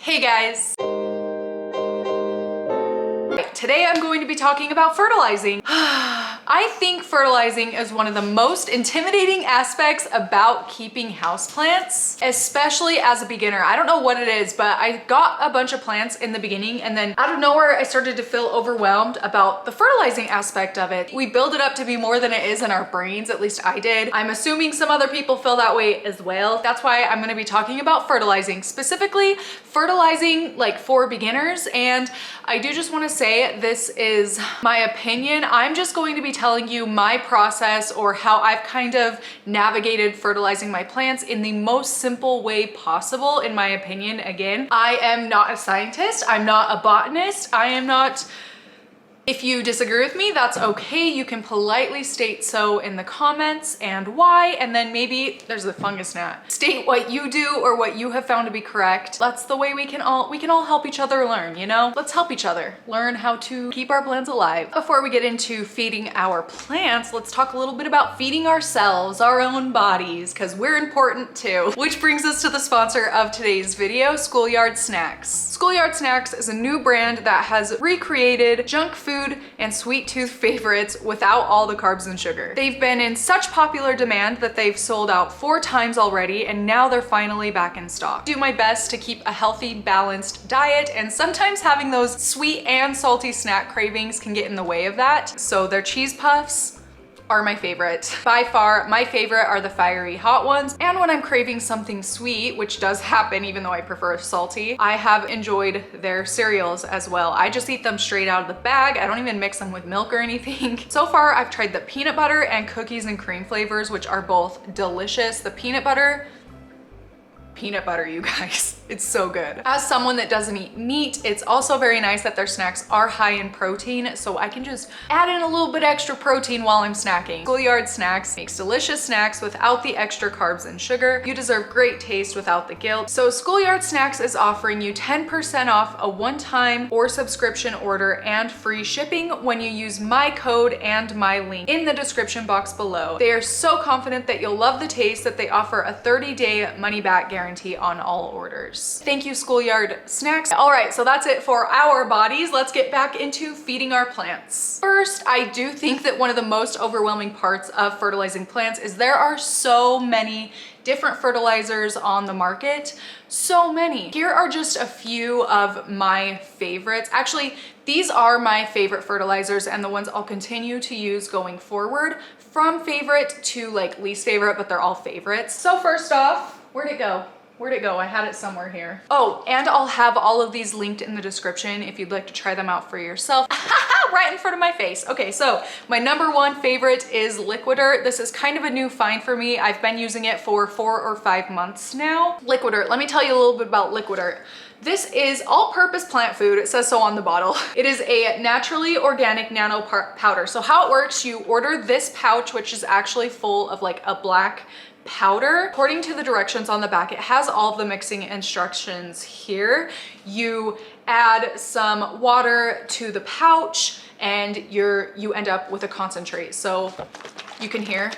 Hey guys! Today I'm going to be talking about fertilizing. I think fertilizing is one of the most intimidating aspects about keeping houseplants, especially as a beginner. I don't know what it is, but I got a bunch of plants in the beginning and then out of nowhere I started to feel overwhelmed about the fertilizing aspect of it. We build it up to be more than it is in our brains, at least I did. I'm assuming some other people feel that way as well. That's why I'm going to be talking about fertilizing, specifically fertilizing like for beginners. And I do just want to say this is my opinion. I'm just going to be telling you my process or how I've kind of navigated fertilizing my plants in the most simple way possible, in my opinion. Again, I am not a scientist. I'm not a botanist. I am not. If you disagree with me, that's okay. You can politely state so in the comments and why, and then maybe there's a fungus gnat. State what you do or what you have found to be correct. That's the way we can all help each other learn, you know? Let's help each other learn how to keep our plants alive. Before we get into feeding our plants, let's talk a little bit about feeding ourselves, our own bodies, because we're important too. Which brings us to the sponsor of today's video, Schoolyard Snacks. Schoolyard Snacks is a new brand that has recreated junk food and sweet tooth favorites without all the carbs and sugar. They've been in such popular demand that they've sold out 4 times already, and now they're finally back in stock. Do my best to keep a healthy, balanced diet, and sometimes having those sweet and salty snack cravings can get in the way of that. So their cheese puffs are my favorite. By far, my favorite are the fiery hot ones. And when I'm craving something sweet, which does happen even though I prefer salty, I have enjoyed their cereals as well. I just eat them straight out of the bag. I don't even mix them with milk or anything. So far, I've tried the peanut butter and cookies and cream flavors, which are both delicious. The peanut butter, you guys, it's so good. As someone that doesn't eat meat, it's also very nice that their snacks are high in protein, so I can just add in a little bit extra protein while I'm snacking. Schoolyard Snacks makes delicious snacks without the extra carbs and sugar. You deserve great taste without the guilt. So Schoolyard Snacks is offering you 10% off a one-time or subscription order and free shipping when you use my code and my link in the description box below. They are so confident that you'll love the taste that they offer a 30-day money-back guarantee on all orders. Thank you, Schoolyard Snacks. All right, so that's it for our bodies. Let's get back into feeding our plants. First, I do think that one of the most overwhelming parts of fertilizing plants is there are so many different fertilizers on the market. So many. Here are just a few of my favorites. Actually, these are my favorite fertilizers and the ones I'll continue to use going forward, from favorite to like least favorite, but they're all favorites. So first off, where'd it go? Where'd it go? I had it somewhere here. Oh, and I'll have all of these linked in the description if you'd like to try them out for yourself. Right in front of my face. Okay, so my number one favorite is Liquidirt. This is kind of a new find for me. I've been using it for 4 or 5 months now. Liquidirt, let me tell you a little bit about Liquidirt. This is all-purpose plant food. It says so on the bottle. It is a naturally organic nano powder. So how it works, you order this pouch, which is actually full of like a black powder. According to the directions on the back, it has all of the mixing instructions here. You add some water to the pouch and you end up with a concentrate. So you can hear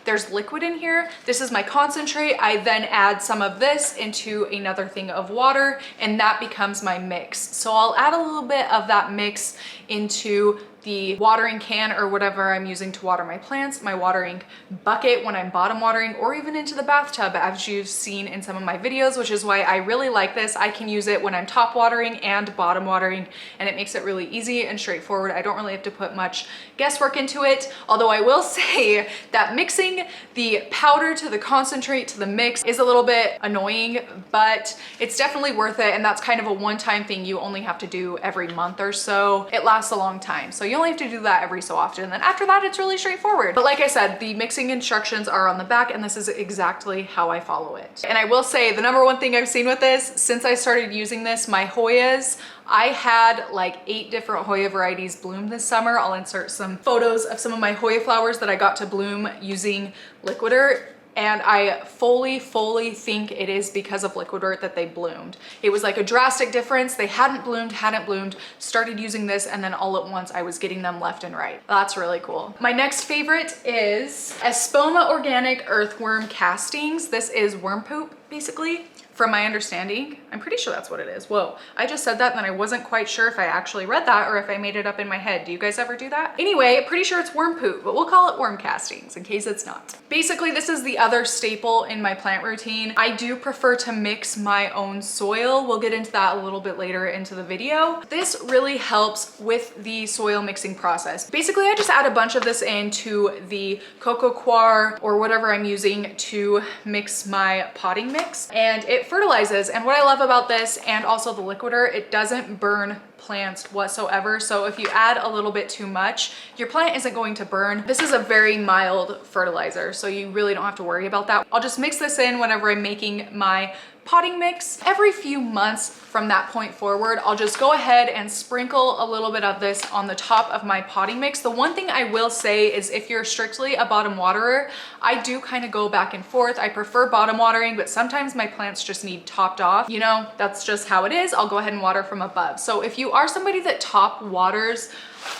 there's liquid in here. This is my concentrate. I then add some of this into another thing of water and that becomes my mix. So I'll add a little bit of that mix into the watering can or whatever I'm using to water my plants, my watering bucket when I'm bottom watering, or even into the bathtub as you've seen in some of my videos, which is why I really like this. I can use it when I'm top watering and bottom watering, and it makes it really easy and straightforward. I don't really have to put much guesswork into it, although I will say that mixing the powder to the concentrate to the mix is a little bit annoying, but it's definitely worth it, and that's kind of a one-time thing you only have to do every month or so. It lasts a long time, so you only have to do that every so often. And then after that, it's really straightforward. But like I said, the mixing instructions are on the back and this is exactly how I follow it. And I will say the number one thing I've seen with this, since I started using this, my Hoyas, I had like 8 different Hoya varieties bloom this summer. I'll insert some photos of some of my Hoya flowers that I got to bloom using Liquidirt. And I fully think it is because of Liquidirt that they bloomed. It was like a drastic difference. They hadn't bloomed, started using this, and then all at once I was getting them left and right. That's really cool. My next favorite is Espoma Organic Earthworm Castings. This is worm poop, basically, from my understanding. I'm pretty sure that's what it is. Whoa, I just said that and then I wasn't quite sure if I actually read that or if I made it up in my head. Do you guys ever do that? Anyway, pretty sure it's worm poop, but we'll call it worm castings in case it's not. Basically, this is the other staple in my plant routine. I do prefer to mix my own soil. We'll get into that a little bit later into the video. This really helps with the soil mixing process. Basically, I just add a bunch of this into the coco coir or whatever I'm using to mix my potting mix, and it fertilizes. And what I love about this and also the Liquidirt, it doesn't burn plants whatsoever. So if you add a little bit too much, your plant isn't going to burn. This is a very mild fertilizer, so you really don't have to worry about that. I'll just mix this in whenever I'm making my potting mix. Every few months from that point forward, I'll just go ahead and sprinkle a little bit of this on the top of my potting mix. The one thing I will say is if you're strictly a bottom waterer, I do kind of go back and forth. I prefer bottom watering, but sometimes my plants just need topped off. You know, that's just how it is. I'll go ahead and water from above. So if you are somebody that top waters,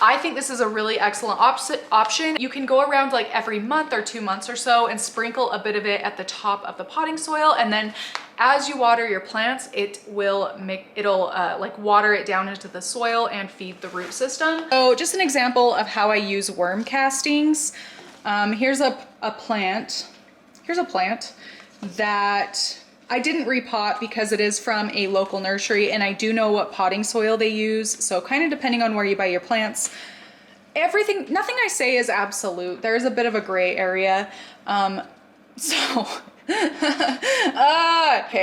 I think this is a really excellent option. You can go around like every month or 2 months or so and sprinkle a bit of it at the top of the potting soil, and then as you water your plants, it'll like water it down into the soil and feed the root system. So just an example of how I use worm castings. Here's a plant. Here's a plant that I didn't repot because it is from a local nursery and I do know what potting soil they use. So kind of depending on where you buy your plants, nothing I say is absolute. There's a bit of a gray area. Okay,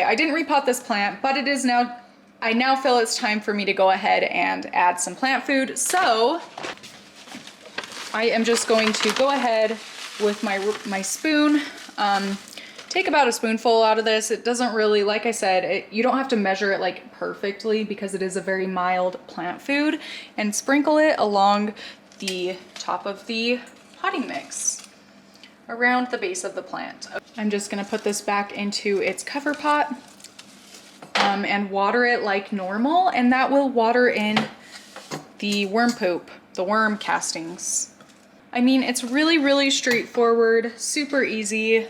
I didn't repot this plant, but it is now, I now feel it's time for me to go ahead and add some plant food. So I am just going to go ahead with my spoon, take about a spoonful out of this. It doesn't really, like I said, you don't have to measure it like perfectly because it is a very mild plant food, and sprinkle it along the top of the potting mix around the base of the plant. I'm just gonna put this back into its cover pot and water it like normal, and that will water in the worm poop, the worm castings. I mean, it's really, really straightforward, super easy.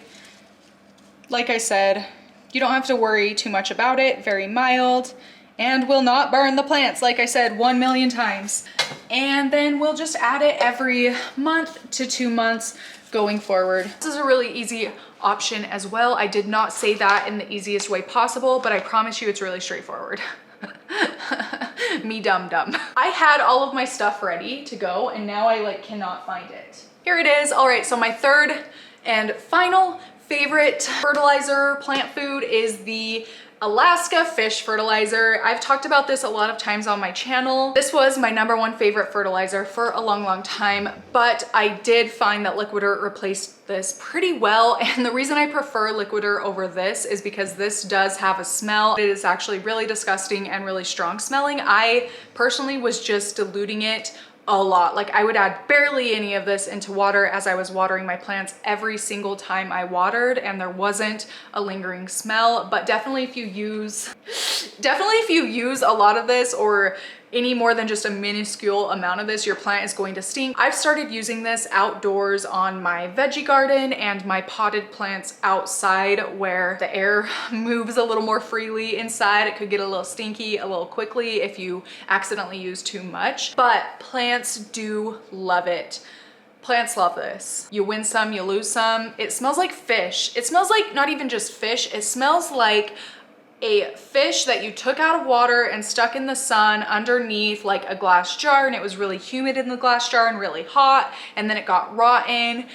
Like I said, you don't have to worry too much about it, very mild, and will not burn the plants, like I said 1 million times. And then we'll just add it every month to 2 months going forward. This is a really easy option as well. I did not say that in the easiest way possible, but I promise you it's really straightforward. Me dumb. I had all of my stuff ready to go and now I cannot find it. Here it is. All right, so my third and final favorite fertilizer plant food is the Alaska fish fertilizer. I've talked about this a lot of times on my channel. This was my #1 favorite fertilizer for a long time, but I did find that Liquidirt replaced this pretty well. And the reason I prefer Liquidirt over this is because this does have a smell. It is actually really disgusting and really strong smelling. I personally was just diluting it a lot. Like I would add barely any of this into water as I was watering my plants every single time I watered, and there wasn't a lingering smell. But definitely if you use a lot of this or any more than just a minuscule amount of this, your plant is going to stink. I've started using this outdoors on my veggie garden and my potted plants outside where the air moves a little more freely. Inside it could get a little stinky a little quickly if you accidentally use too much, but plants do love it. Plants love this. You win some, you lose some. It smells like fish. It smells like not even just fish, it smells like a fish that you took out of water and stuck in the sun underneath like a glass jar, and it was really humid in the glass jar and really hot, and then it got rotten.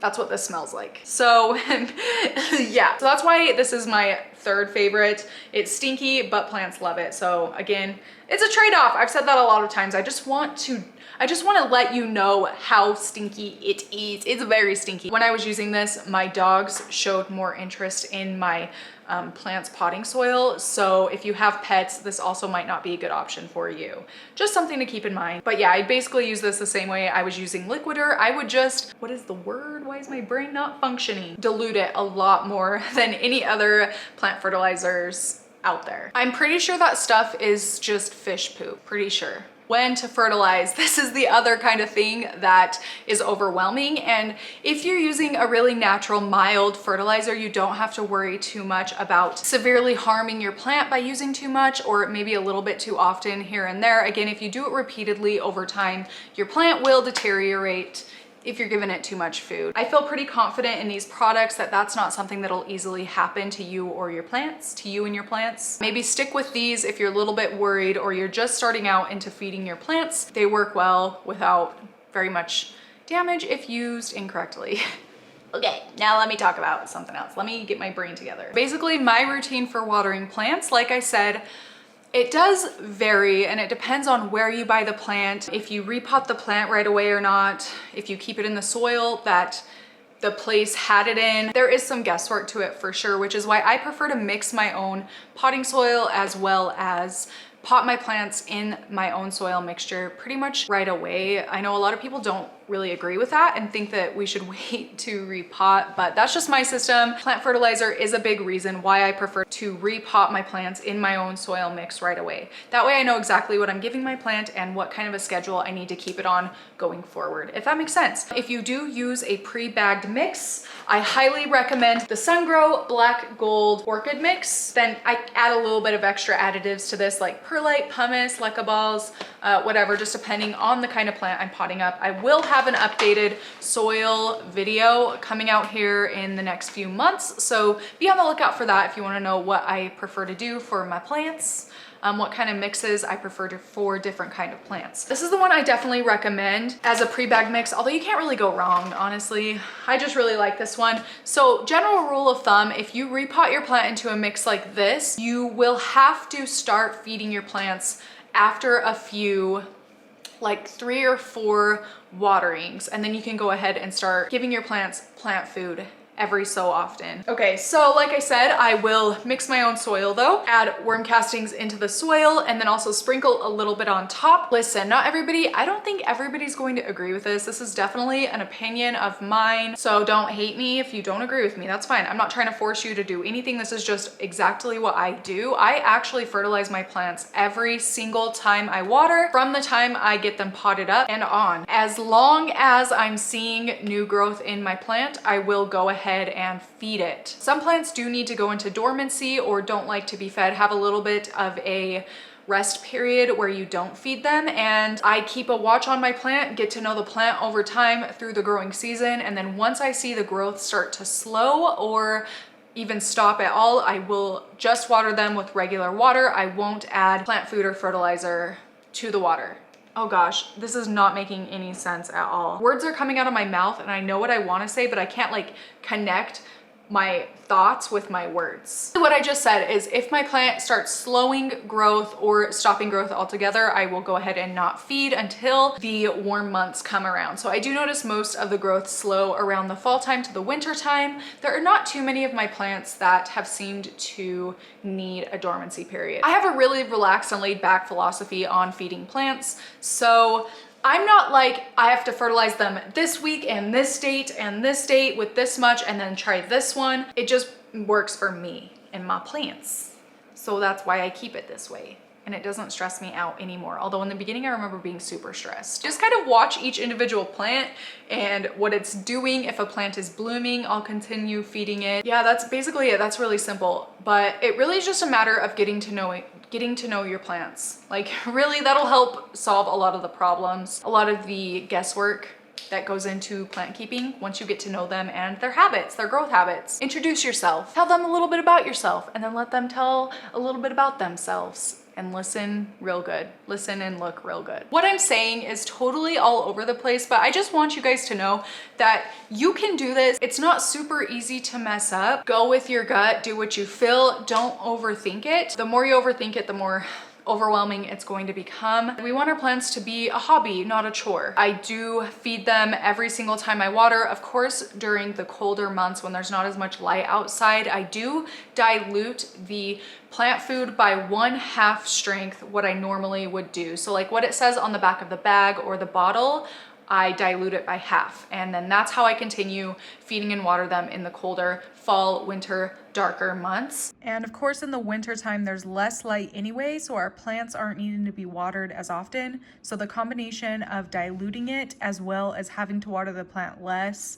That's what this smells like. So yeah, so that's why this is my third favorite. It's stinky, but plants love it. So again, it's a trade-off. I've said that a lot of times. I just want to let you know how stinky it is. It's very stinky. When I was using this, my dogs showed more interest in my plants potting soil. So if you have pets, this also might not be a good option for you. Just something to keep in mind. But yeah, I basically use this the same way I was using Liquidirt. I would just, what is the word? Why is my brain not functioning? Dilute it a lot more than any other plant fertilizers out there. I'm pretty sure that stuff is just fish poop, pretty sure. when to fertilize. This is the other kind of thing that is overwhelming. And if you're using a really natural, mild fertilizer, you don't have to worry too much about severely harming your plant by using too much or maybe a little bit too often here and there. Again, if you do it repeatedly over time, your plant will deteriorate if you're giving it too much food. I feel pretty confident in these products that that's not something that'll easily happen to you or your plants, to you and your plants. Maybe stick with these if you're a little bit worried or you're just starting out into feeding your plants. They work well without very much damage if used incorrectly. Okay, now let me talk about something else. Let me get my brain together. Basically, my routine for watering plants, like I said, it does vary and it depends on where you buy the plant, if you repot the plant right away or not, if you keep it in the soil that the place had it in. There is some guesswork to it for sure, which is why I prefer to mix my own potting soil as well as pot my plants in my own soil mixture pretty much right away. I know a lot of people don't really agree with that and think that we should wait to repot, but that's just my system. Plant fertilizer is a big reason why I prefer to repot my plants in my own soil mix right away. That way I know exactly what I'm giving my plant and what kind of a schedule I need to keep it on going forward, if that makes sense. If you do use a pre-bagged mix, I highly recommend the Sungrow Black Gold Orchid Mix. Then I add a little bit of extra additives to this like perlite, pumice, leca balls, whatever, just depending on the kind of plant I'm potting up. I will have an updated soil video coming out here in the next few months, so be on the lookout for that if you want to know what I prefer to do for my plants, what kind of mixes I prefer for different kind of plants. This is the one I definitely recommend as a pre-bag mix, although you can't really go wrong, honestly. I just really like this one. So general rule of thumb, if you repot your plant into a mix like this, you will have to start feeding your plants after a few, like 3 or 4 waterings, and then you can go ahead and start giving your plants plant food every so often. Okay, so like I said, I will mix my own soil though, add worm castings into the soil, and then also sprinkle a little bit on top. Listen, not everybody, I don't think everybody's going to agree with this. This is definitely an opinion of mine, so don't hate me if you don't agree with me. That's fine. I'm not trying to force you to do anything. This is just exactly what I do. I actually fertilize my plants every single time I water, from the time I get them potted up and on. As long as I'm seeing new growth in my plant, I will go ahead and feed it. Some plants do need to go into dormancy or don't like to be fed, have a little bit of a rest period where you don't feed them, and I keep a watch on my plant, get to know the plant over time through the growing season, and then once I see the growth start to slow or even stop at all, I will just water them with regular water. I won't add plant food or fertilizer to the water. Oh gosh, this is not making any sense at all. Words are coming out of my mouth and I know what I want to say, but I can't like connect my thoughts with my words. What I just said is if my plant starts slowing growth or stopping growth altogether, I will go ahead and not feed until the warm months come around. So I do notice most of the growth slow around the fall time to the winter time. There are not too many of my plants that have seemed to need a dormancy period. I have a really relaxed and laid back philosophy on feeding plants. So I'm not like, I have to fertilize them this week and this date with this much and then try this one. It just works for me and my plants. So that's why I keep it this way. And it doesn't stress me out anymore. Although in the beginning, I remember being super stressed. Just kind of watch each individual plant and what it's doing. If a plant is blooming, I'll continue feeding it. Yeah, that's basically it. That's really simple. But it really is just a matter of getting to know your plants. Like really, that'll help solve a lot of the problems, a lot of the guesswork that goes into plant keeping once you get to know them and their habits, their growth habits. Introduce yourself, tell them a little bit about yourself, and then let them tell a little bit about themselves. And listen real good. Listen and look real good. What I'm saying is totally all over the place, but I just want you guys to know that you can do this. It's not super easy to mess up. Go with your gut, do what you feel, don't overthink it. The more you overthink it, the more overwhelming it's going to become. We want our plants to be a hobby, not a chore. I do feed them every single time I water. Of course, during the colder months when there's not as much light outside, I do dilute the plant food by 1/2 strength what I normally would do. So like what it says on the back of the bag or the bottle, I dilute it by half. And then that's how I continue feeding and water them in the colder fall, winter, darker months. And of course, in the winter time, there's less light anyway, so our plants aren't needing to be watered as often. So the combination of diluting it as well as having to water the plant less,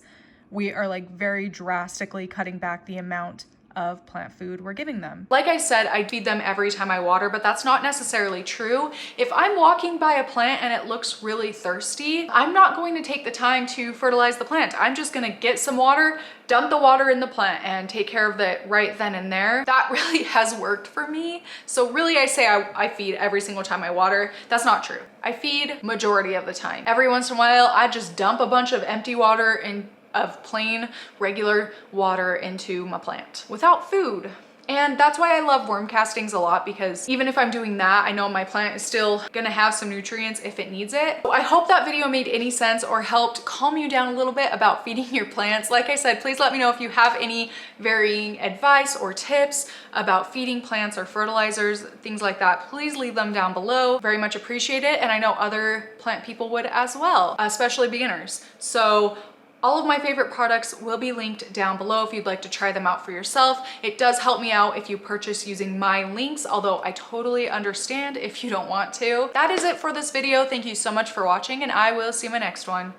we are like very drastically cutting back the amount of plant food we're giving them. Like I said, I feed them every time I water, but that's not necessarily true. If I'm walking by a plant and it looks really thirsty, I'm not going to take the time to fertilize the plant. I'm just gonna get some water, dump the water in the plant, and take care of it right then and there. That really has worked for me. So really I say I feed every single time I water. That's not true. I feed majority of the time. Every once in a while, I just dump a bunch of empty water of plain regular water into my plant without food. And that's why I love worm castings a lot, because even if I'm doing that, I know my plant is still gonna have some nutrients if it needs it. So I hope that video made any sense or helped calm you down a little bit about feeding your plants. Like I said, please let me know if you have any varying advice or tips about feeding plants or fertilizers, things like that. Please leave them down below. Very much appreciate it. And I know other plant people would as well, especially beginners. So all of my favorite products will be linked down below if you'd like to try them out for yourself. It does help me out if you purchase using my links, although I totally understand if you don't want to. That is it for this video. Thank you so much for watching, and I will see you in my next one.